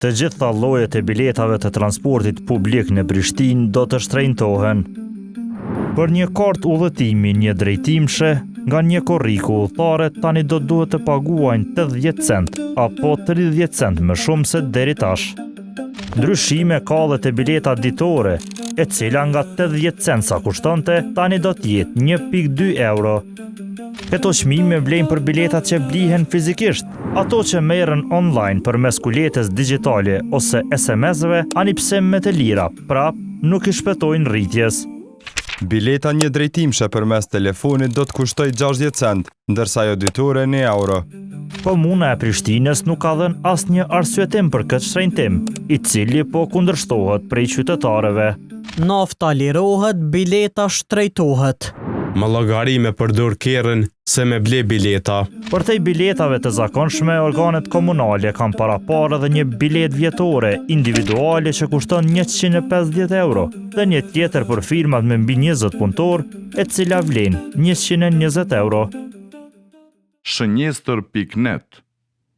Të gjitha llojet e biletave të transportit publik në Prishtinë do të shtrenjtohen. Për një kartë udhëtimi një drejtimshe, nga një korriku udhëtare tani do duhet të paguajnë 80 cent apo 30 cent më shumë se deri tash. Ndryshime ka edhe te bileta ditore, e cila nga 80 cent sa kushtonte, tani do të jetë 1.2 euro. Këto çmime vlen për biletat që blihen fizikisht. Ato që merren online përmes kuletës digjitale ose SMS-ve, ani pse me të lira, prap nuk i shpëtojnë rritjes. Bileta një drejtimshe përmes telefonit do të kushtoj 60 cent, ndërsa ajo ditore 1 euro. Komuna e Prishtinës nuk ka dhënë asnjë arsyetim për këtë shtrenjtim, i cili po kundërshtohet prej qytetarëve. Nafta lirohet, bileta shtrejtohet. Më llogari me përdor kerrën se me ble bileta. Për te biletave të zakonshme, organet komunale kanë paraparë edhe një bilet vjetore individuale që kushton 150 euro dhe një tjetër për firmat me mbi 20 punëtor, e cila vlen 120 euro. Shënjestër.net